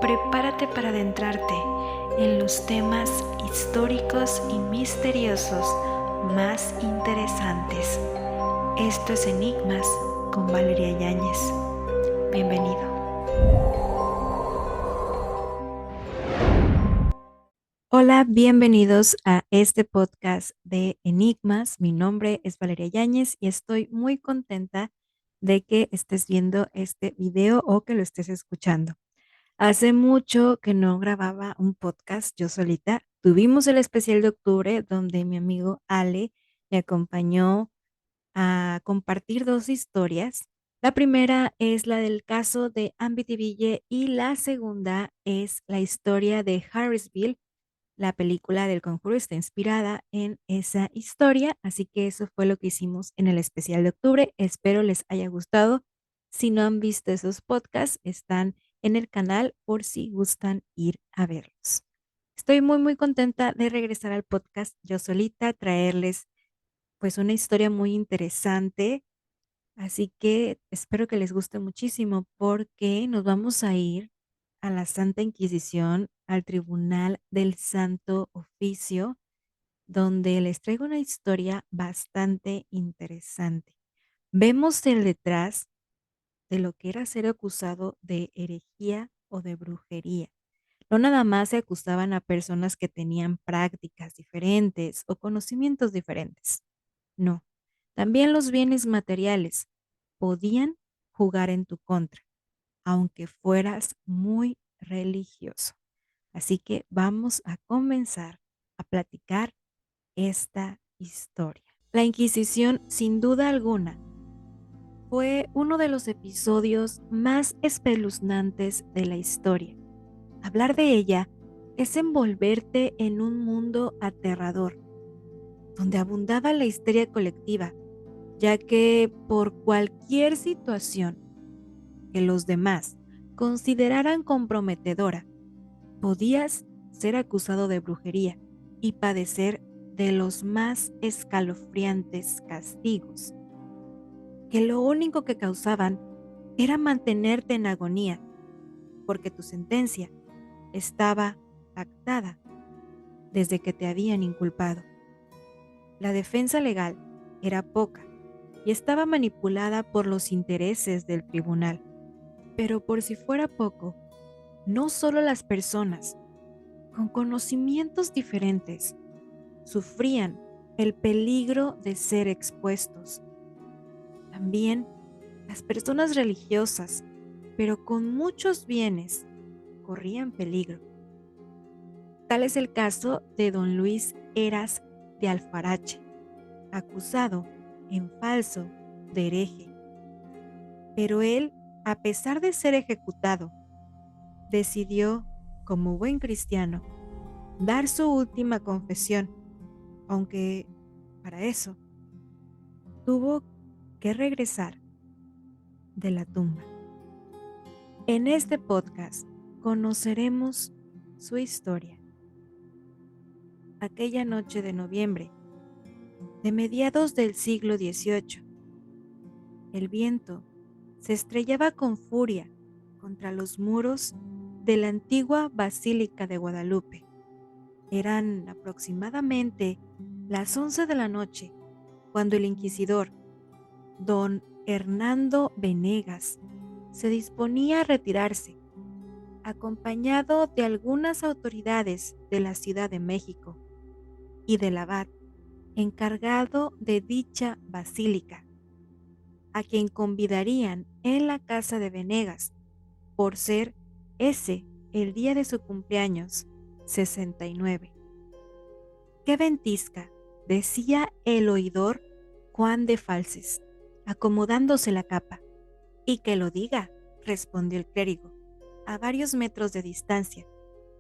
prepárate para adentrarte en los temas históricos y misteriosos más interesantes. Esto es Enigmas con Valeria Yáñez. Bienvenido. Hola, bienvenidos a este podcast de Enigmas. Mi nombre es Valeria Yáñez y estoy muy contenta de que estés viendo este video o que lo estés escuchando. Hace mucho que no grababa un podcast yo solita. Tuvimos el especial de octubre donde mi amigo Ale me acompañó a compartir dos historias. La primera es la del caso de Amityville y la segunda es la historia de Harrisville. La película del Conjuro está inspirada en esa historia, así que eso fue lo que hicimos en el especial de octubre. Espero les haya gustado. Si no han visto esos podcasts, están en el canal por si gustan ir a verlos. Estoy muy contenta de regresar al podcast yo solita, traerles pues una historia muy interesante, así que espero que les guste muchísimo porque nos vamos a ir a la Santa Inquisición, al Tribunal del Santo Oficio, donde les traigo una historia bastante interesante. Vemos el detrás de lo que era ser acusado de herejía o de brujería. No nada más se acusaban a personas que tenían prácticas diferentes o conocimientos diferentes. No, también los bienes materiales podían jugar en tu contra, aunque fueras muy religioso. Así que vamos a comenzar a platicar esta historia. La Inquisición, sin duda alguna, fue uno de los episodios más espeluznantes de la historia. Hablar de ella es envolverte en un mundo aterrador, donde abundaba la histeria colectiva, ya que por cualquier situación que los demás consideraran comprometedora, podías ser acusado de brujería y padecer de los más escalofriantes castigos, que lo único que causaban era mantenerte en agonía, porque tu sentencia estaba pactada desde que te habían inculpado. La defensa legal era poca y estaba manipulada por los intereses del tribunal. Pero por si fuera poco, no solo las personas con conocimientos diferentes sufrían el peligro de ser expuestos. También las personas religiosas, pero con muchos bienes, corrían peligro. Tal es el caso de don Luis Heras de Alfarache, acusado en falso de hereje. Pero él, a pesar de ser ejecutado, decidió, como buen cristiano, dar su última confesión, aunque para eso tuvo que regresar de la tumba. En este podcast conoceremos su historia. Aquella noche de noviembre, de mediados del siglo XVIII, el viento se estrellaba con furia contra los muros de la antigua Basílica de Guadalupe. Eran aproximadamente las 11 de la noche cuando el inquisidor, don Hernando Venegas, se disponía a retirarse, acompañado de algunas autoridades de la Ciudad de México y del abad encargado de dicha basílica, a quien convidarían en la casa de Venegas por ser ese el día de su cumpleaños 69. ¡Qué ventisca!, decía el oidor Juan de Falces, acomodándose la capa. Y que lo diga, respondió el clérigo, a varios metros de distancia,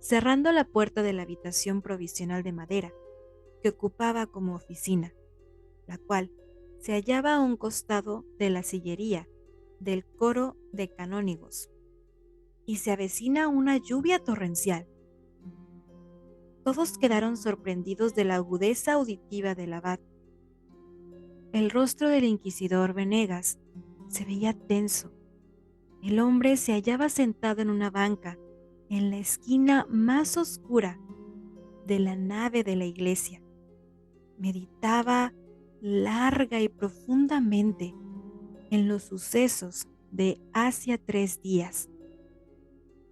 cerrando la puerta de la habitación provisional de madera que ocupaba como oficina, la cual se hallaba a un costado de la sillería del coro de canónigos. Y se avecina una lluvia torrencial. Todos quedaron sorprendidos de la agudeza auditiva del abad. El rostro del inquisidor Venegas se veía tenso. El hombre se hallaba sentado en una banca en la esquina más oscura de la nave de la iglesia. Meditaba larga y profundamente en los sucesos de hacia 3 días,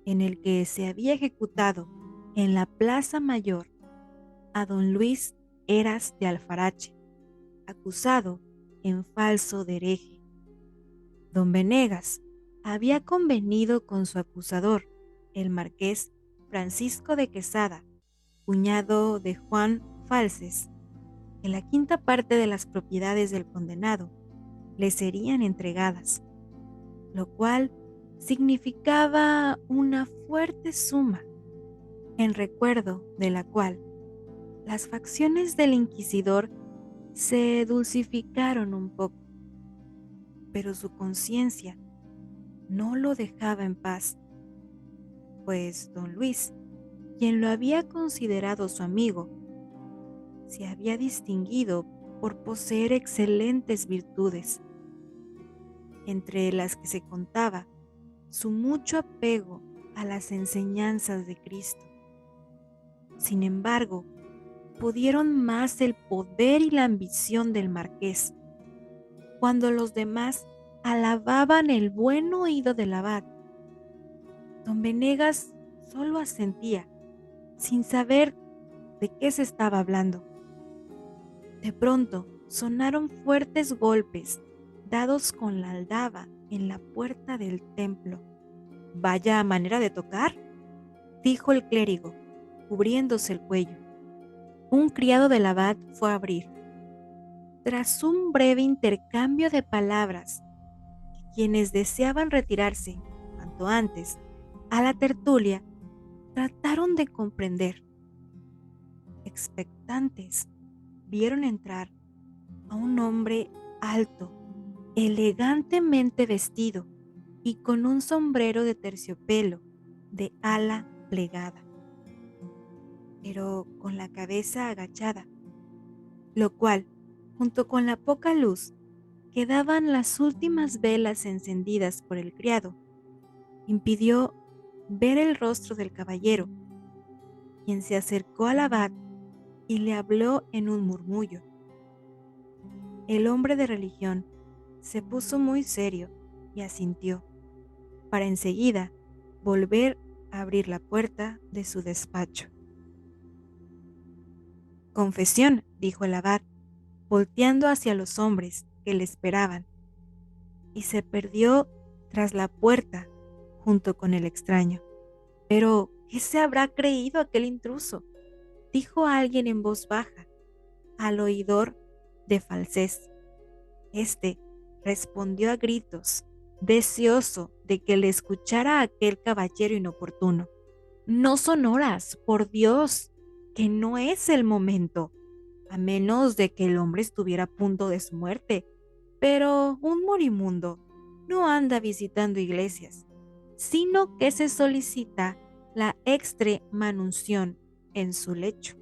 en el que se había ejecutado en la Plaza Mayor a don Luis Heras de Alfarache, acusado en falso de hereje. Don Venegas había convenido con su acusador, el marqués Francisco de Quesada, cuñado de Juan Falces, que la quinta parte de las propiedades del condenado le serían entregadas, lo cual significaba una fuerte suma, en recuerdo de la cual las facciones del inquisidor se dulcificaron un poco, pero su conciencia no lo dejaba en paz, pues don Luis, quien lo había considerado su amigo, se había distinguido por poseer excelentes virtudes, entre las que se contaba su mucho apego a las enseñanzas de Cristo. Sin embargo, pudieron más el poder y la ambición del marqués, cuando los demás alababan el buen oído del abad. Don Venegas solo asentía, sin saber de qué se estaba hablando. De pronto sonaron fuertes golpes dados con la aldaba en la puerta del templo. «Vaya manera de tocar», dijo el clérigo, cubriéndose el cuello. Un criado del abad fue a abrir. Tras un breve intercambio de palabras, quienes deseaban retirarse cuanto antes a la tertulia trataron de comprender. Expectantes, vieron entrar a un hombre alto, elegantemente vestido y con un sombrero de terciopelo de ala plegada, pero con la cabeza agachada, lo cual, junto con la poca luz que daban las últimas velas encendidas por el criado, impidió ver el rostro del caballero, quien se acercó al abad y le habló en un murmullo. El hombre de religión se puso muy serio y asintió, para enseguida volver a abrir la puerta de su despacho. «Confesión», dijo el abad, volteando hacia los hombres que le esperaban, y se perdió tras la puerta junto con el extraño. «Pero, ¿qué se habrá creído aquel intruso?», dijo alguien en voz baja al oidor de Falces. Este respondió a gritos, deseoso de que le escuchara aquel caballero inoportuno: «No son horas, por Dios, que no es el momento, a menos de que el hombre estuviera a punto de su muerte. Pero un morimundo no anda visitando iglesias, sino que se solicita la extremaunción en su lecho».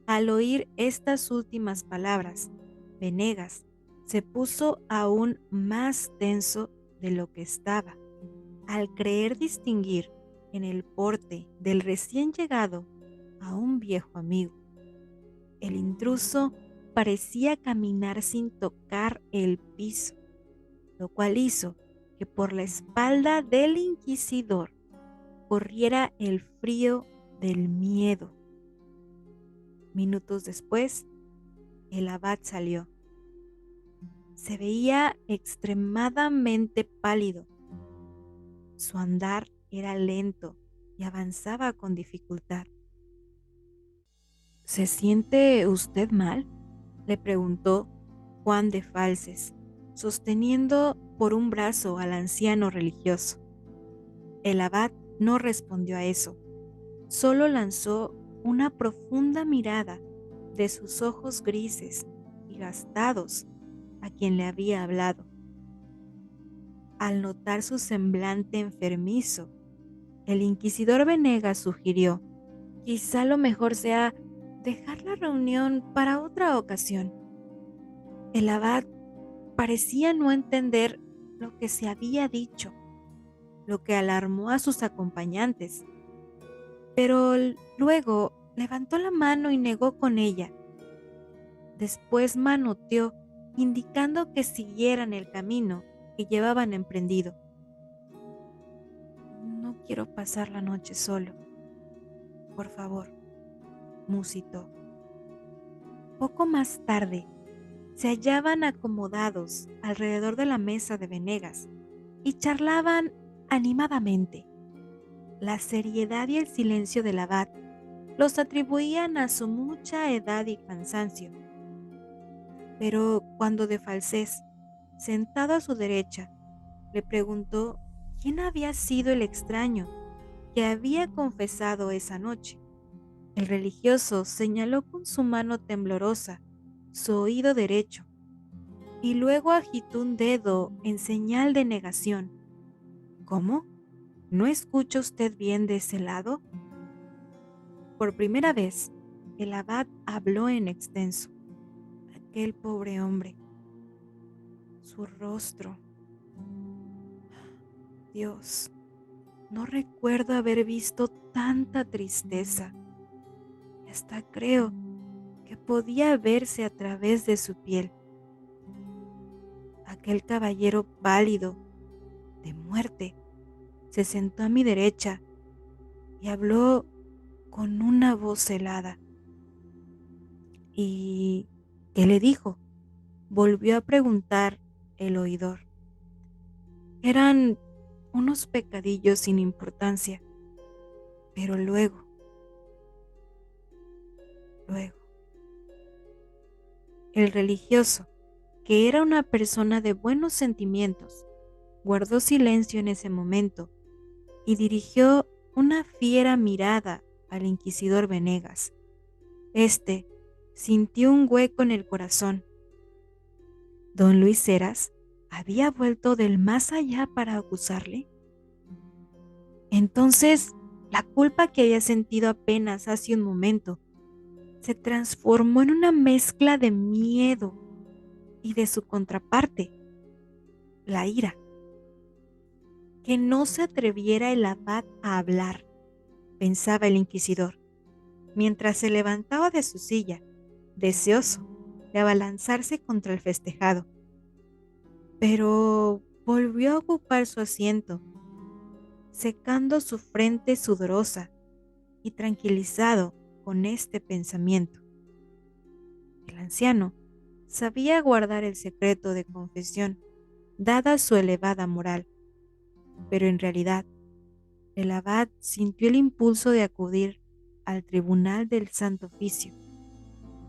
Al oír estas últimas palabras, Venegas se puso aún más tenso de lo que estaba, al creer distinguir en el porte del recién llegado a un viejo amigo. El intruso parecía caminar sin tocar el piso, lo cual hizo que por la espalda del inquisidor corriera el frío del miedo. Minutos después, el abad salió. Se veía extremadamente pálido. Su andar era lento y avanzaba con dificultad. «¿Se siente usted mal?», le preguntó Juan de Falces, sosteniendo por un brazo al anciano religioso. El abad no respondió a eso, solo lanzó una profunda mirada de sus ojos grises y gastados a quien le había hablado. Al notar su semblante enfermizo, el inquisidor Venegas sugirió: «Quizá lo mejor sea dejar la reunión para otra ocasión». El abad parecía no entender lo que se había dicho, lo que alarmó a sus acompañantes, pero luego levantó la mano y negó con ella. Después manoteó, indicando que siguieran el camino que llevaban emprendido. No quiero pasar la noche solo, por favor, musitó. Poco más tarde, se hallaban acomodados alrededor de la mesa de Venegas y charlaban animadamente. La seriedad y el silencio del abad los atribuían a su mucha edad y cansancio. Pero cuando de Falsés, sentado a su derecha, le preguntó quién había sido el extraño que había confesado esa noche, el religioso señaló con su mano temblorosa su oído derecho y luego agitó un dedo en señal de negación. ¿Cómo? ¿No escucha usted bien de ese lado? Por primera vez, el abad habló en extenso. Aquel pobre hombre, su rostro. Dios, no recuerdo haber visto tanta tristeza. Y hasta creo que podía verse a través de su piel. Aquel caballero pálido, de muerte, se sentó a mi derecha y habló con una voz helada. ¿Y qué le dijo? Volvió a preguntar el oidor. Eran unos pecadillos sin importancia, pero luego, el religioso, que era una persona de buenos sentimientos, guardó silencio en ese momento y dirigió una fiera mirada al inquisidor Venegas. Este sintió un hueco en el corazón. ¿Don Luis Heras había vuelto del más allá para acusarle? Entonces, la culpa que había sentido apenas hace un momento se transformó en una mezcla de miedo y de su contraparte, la ira. Que no se atreviera el abad a hablar, pensaba el inquisidor, mientras se levantaba de su silla, deseoso de abalanzarse contra el festejado. Pero volvió a ocupar su asiento, secando su frente sudorosa y tranquilizado con este pensamiento. El anciano sabía guardar el secreto de confesión, dada su elevada moral, pero en realidad el abad sintió el impulso de acudir al Tribunal del Santo Oficio,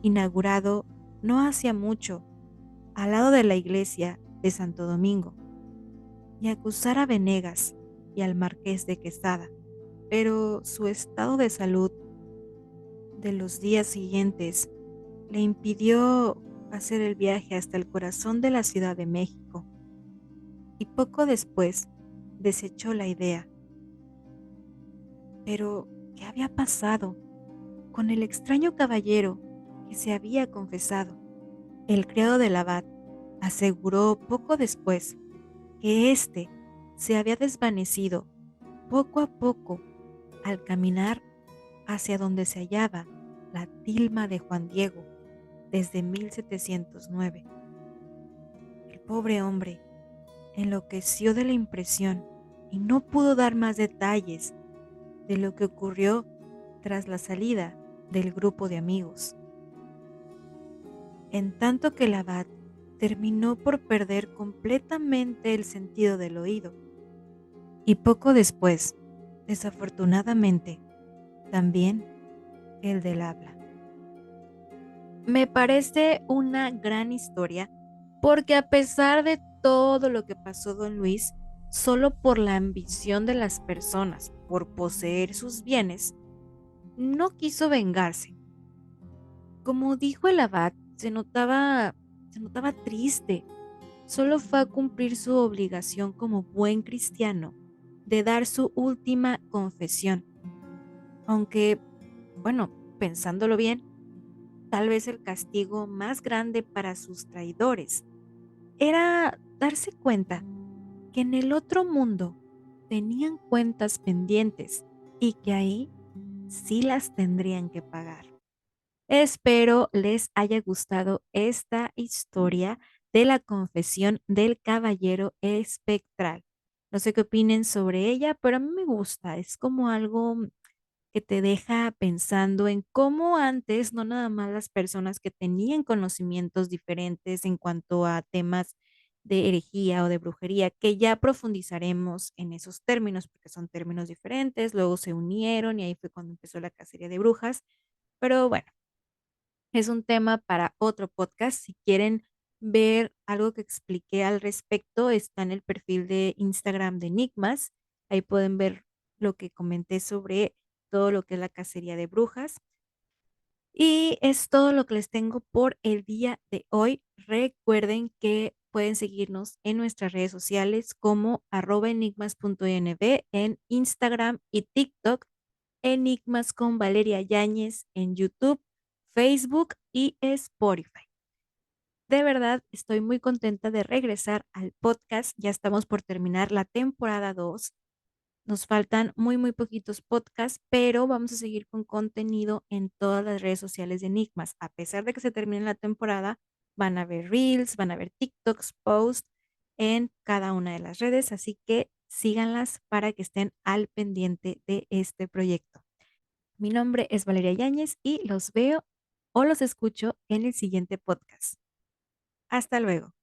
inaugurado no hacía mucho al lado de la iglesia de Santo Domingo, y acusar a Venegas y al Marqués de Quesada, pero su estado de salud de los días siguientes le impidió hacer el viaje hasta el corazón de la Ciudad de México, y poco después desechó la idea. Pero, ¿qué había pasado con el extraño caballero que se había confesado? El criado del abad aseguró poco después que éste se había desvanecido poco a poco al caminar hacia donde se hallaba la tilma de Juan Diego desde 1709. El pobre hombre enloqueció de la impresión y no pudo dar más detalles de lo que ocurrió tras la salida del grupo de amigos. En tanto que el abad terminó por perder completamente el sentido del oído. Y poco después, desafortunadamente, también el del habla. Me parece una gran historia porque a pesar de todo lo que pasó don Luis, solo por la ambición de las personas por poseer sus bienes, no quiso vengarse. Como dijo el abad, se notaba triste. Solo fue a cumplir su obligación como buen cristiano de dar su última confesión. Aunque, bueno, pensándolo bien, tal vez el castigo más grande para sus traidores era darse cuenta que en el otro mundo tenían cuentas pendientes y que ahí sí las tendrían que pagar. Espero les haya gustado esta historia de la confesión del caballero espectral. No sé qué opinen sobre ella, pero a mí me gusta. Es como algo que te deja pensando en cómo antes no nada más las personas que tenían conocimientos diferentes en cuanto a temas de herejía o de brujería, que ya profundizaremos en esos términos, porque son términos diferentes, luego se unieron y ahí fue cuando empezó la cacería de brujas. Pero bueno, es un tema para otro podcast. Si quieren ver algo que expliqué al respecto, está en el perfil de Instagram de Enigmas. Ahí pueden ver lo que comenté sobre todo lo que es la cacería de brujas. Y es todo lo que les tengo por el día de hoy. Recuerden que pueden seguirnos en nuestras redes sociales como @enigmas.inb en Instagram y TikTok, Enigmas con Valeria Yáñez en YouTube, Facebook y Spotify. De verdad, estoy muy contenta de regresar al podcast. Ya estamos por terminar la temporada 2. Nos faltan muy, muy poquitos podcasts, pero vamos a seguir con contenido en todas las redes sociales de Enigmas. A pesar de que se termine la temporada, van a ver Reels, van a ver TikToks, posts en cada una de las redes, así que síganlas para que estén al pendiente de este proyecto. Mi nombre es Valeria Yáñez y los veo o los escucho en el siguiente podcast. Hasta luego.